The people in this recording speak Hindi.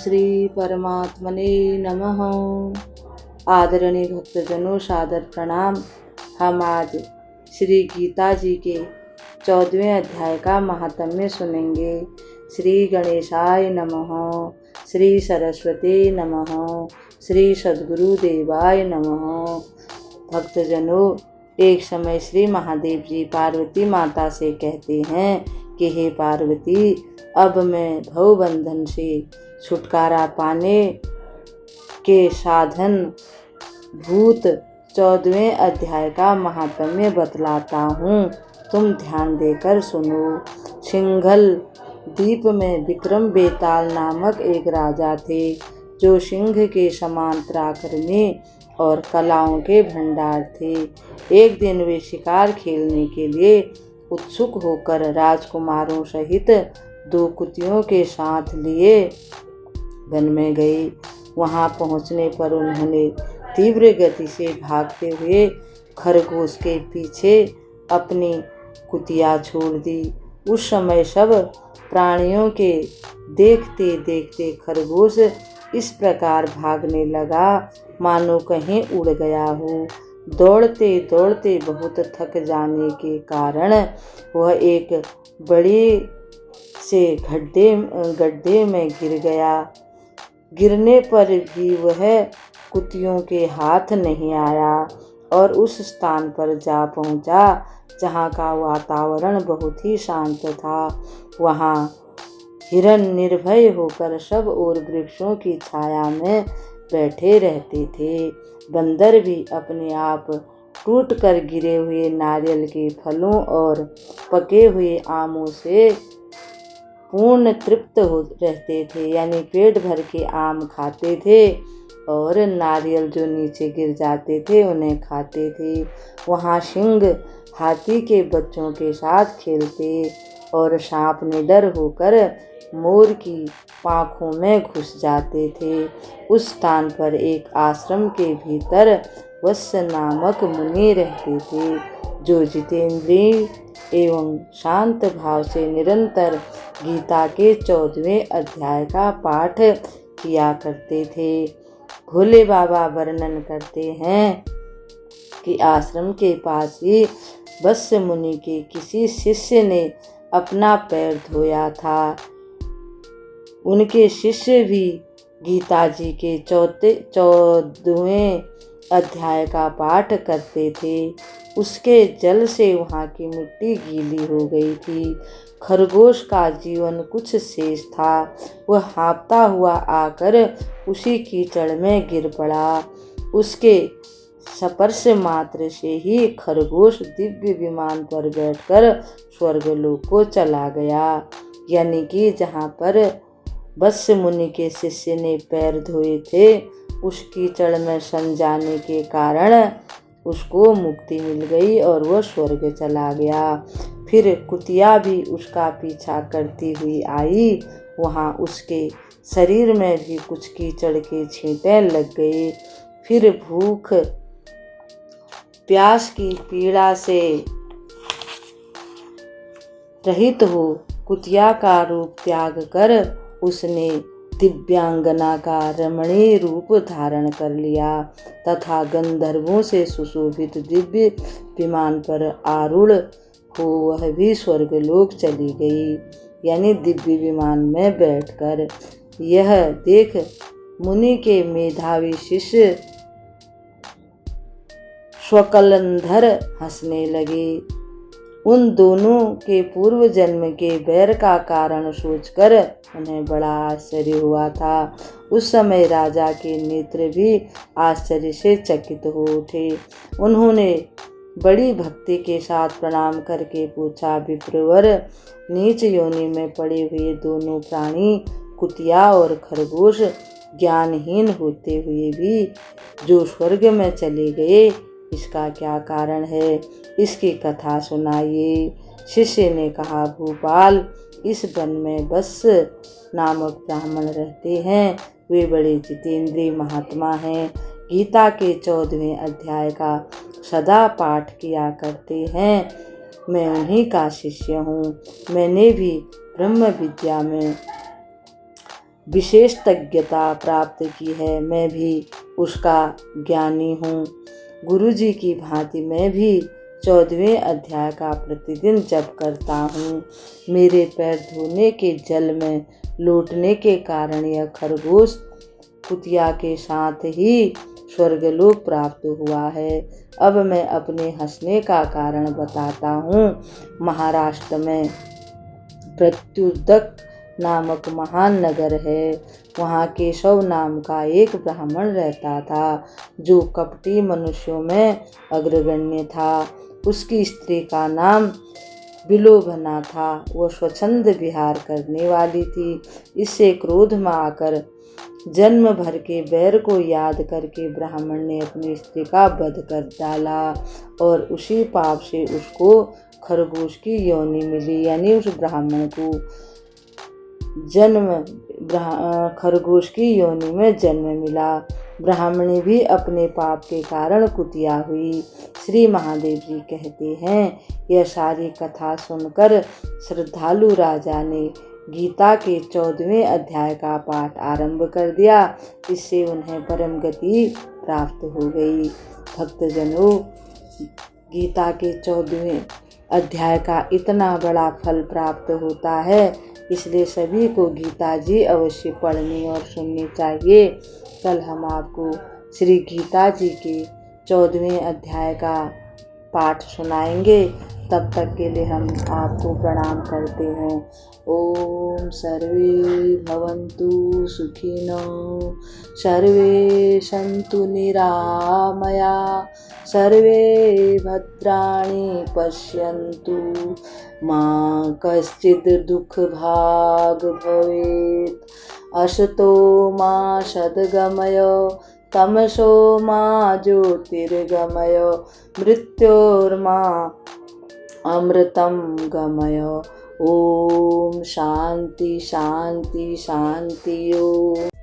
श्री परमात्मने नमः। आदरणीय भक्तजनों, सादर प्रणाम। हम आज श्री गीता जी के 14वें अध्याय का महात्म्य सुनेंगे। श्री गणेशाय नमः, श्री सरस्वती नमः, श्री सद्गुरु देवाय नमः। भक्तजनों, एक समय श्री महादेव जी पार्वती माता से कहते हैं कि हे पार्वती, अब मैं भवबंधन से छुटकारा पाने के साधन भूत 14वें अध्याय का महात्म्य बतलाता हूँ। तुम ध्यान देकर सुनो। सिंघल द्वीप में विक्रम बेताल नामक एक राजा थे, जो सिंह के समान पराक्रमी और कलाओं के भंडार थे। एक दिन वे शिकार खेलने के लिए उत्सुक होकर राजकुमारों सहित 2 कुतियों के साथ लिए वन में गए। वहां पहुंचने पर उन्होंने तीव्र गति से भागते हुए खरगोश के पीछे अपनी कुतिया छोड़ दी। उस समय सब प्राणियों के देखते देखते खरगोश इस प्रकार भागने लगा मानो कहीं उड़ गया हो। दौड़ते दौड़ते बहुत थक जाने के कारण वह एक बड़े से गड्ढे में गिर गया। गिरने पर भी वह कुतियों के हाथ नहीं आया और उस स्थान पर जा पहुंचा जहाँ का वातावरण बहुत ही शांत था। वहाँ हिरन निर्भय होकर सब और वृक्षों की छाया में बैठे रहते थे। बंदर भी अपने आप टूटकर गिरे हुए नारियल के फलों और पके हुए आमों से पूर्ण तृप्त हो रहते थे, यानी पेट भर के आम खाते थे और नारियल जो नीचे गिर जाते थे उन्हें खाते थे। वहाँ सिंह हाथी के बच्चों के साथ खेलते और सांप निडर होकर मोर की पाँखों में घुस जाते थे। उस स्थान पर एक आश्रम के भीतर वत्स नामक मुनि रहते थे, जो जितेंद्रिय एवं शांत भाव से निरंतर गीता के 14वें अध्याय का पाठ किया करते थे। भोले बाबा वर्णन करते हैं कि आश्रम के पास ही वत्स मुनि के किसी शिष्य ने अपना पैर धोया था। उनके शिष्य भी गीता जी के 14वें अध्याय का पाठ करते थे। उसके जल से वहाँ की मिट्टी गीली हो गई थी। खरगोश का जीवन कुछ शेष था। वह हाँफता हुआ आकर उसी कीचड़ में गिर पड़ा। उसके स्पर्श मात्र से ही खरगोश दिव्य विमान पर बैठकर स्वर्गलोक को चला गया, यानी कि जहाँ पर वत्स मुनि के शिष्य ने पैर धोए थे उस कीचड़ में सन जाने के कारण उसको मुक्ति मिल गई और वह स्वर्ग चला गया। फिर कुतिया भी उसका पीछा करती हुई आई। वहाँ उसके शरीर में भी कुछ कीचड़ के छींटे लग गए। फिर भूख प्यास की पीड़ा से रहित हो कुतिया का रूप त्याग कर उसने दिव्यांगना का रमणीय रूप धारण कर लिया तथा गंधर्वों से सुशोभित दिव्य विमान पर आरूढ़ हो वह भी स्वर्गलोक चली गई, यानी दिव्य विमान में बैठकर। यह देख मुनि के मेधावी शिष्य स्वकलंधर हंसने लगे। उन दोनों के पूर्व जन्म के बैर का कारण सोचकर उन्हें बड़ा आश्चर्य हुआ था। उस समय राजा के नेत्र भी आश्चर्य से चकित हो उठे। उन्होंने बड़ी भक्ति के साथ प्रणाम करके पूछा, विप्रवर, नीच योनि में पड़े हुए दोनों प्राणी कुतिया और खरगोश ज्ञानहीन होते हुए भी जो स्वर्ग में चले गए, इसका क्या कारण है? इसकी कथा सुनाइए। शिष्य ने कहा, भूपाल, इस वन में वत्स नामक ब्राह्मण रहते हैं। वे बड़े जितेंद्रिय महात्मा हैं। गीता के 14वें अध्याय का सदा पाठ किया करते हैं। मैं उन्हीं का शिष्य हूँ। मैंने भी ब्रह्म विद्या में विशेषज्ञता प्राप्त की है, मैं भी उसका ज्ञानी हूँ। गुरु जी की भांति मैं भी 14वें अध्याय का प्रतिदिन जप करता हूँ। मेरे पैर धोने के जल में लौटने के कारण यह खरगोश कुतिया के साथ ही स्वर्गलोक प्राप्त हुआ है। अब मैं अपने हंसने का कारण बताता हूँ। महाराष्ट्र में प्रत्युदक नामक महान नगर है। वहाँ केशव नाम का एक ब्राह्मण रहता था, जो कपटी मनुष्यों में अग्रगण्य था। उसकी स्त्री का नाम विलोभना था। वह स्वच्छंद विहार करने वाली थी। इससे क्रोध में आकर जन्म भर के बैर को याद करके ब्राह्मण ने अपनी स्त्री का वध कर डाला और उसी पाप से उसको खरगोश की योनि मिली। यानी उस ब्राह्मण को खरगोश की योनि में जन्म मिला। ब्राह्मणी भी अपने पाप के कारण कुतिया हुई। श्री महादेव जी कहते हैं, यह सारी कथा सुनकर श्रद्धालु राजा ने गीता के 14वें अध्याय का पाठ आरंभ कर दिया। इससे उन्हें परम गति प्राप्त हो गई। भक्तजनों, गीता के 14वें अध्याय का इतना बड़ा फल प्राप्त होता है, इसलिए सभी को गीता जी अवश्य पढ़नी और सुननी चाहिए। कल हम आपको श्री गीता जी के 14वें अध्याय का पाठ सुनाएंगे। तब तक के लिए हम आपको प्रणाम करते हैं। ओम सर्वे भवन्तु सुखिनो, सर्वे सन्तु निरामया, सर्वे भद्राणि पश्यन्तु, मा कश्चित् दुःखभाग् भवेत्। असतो मा सद्गमय, तमसो मा ज्योतिर्गमय, मृत्योर्मा अमृतं गमय। ओम शांति शांति शांति। ओम।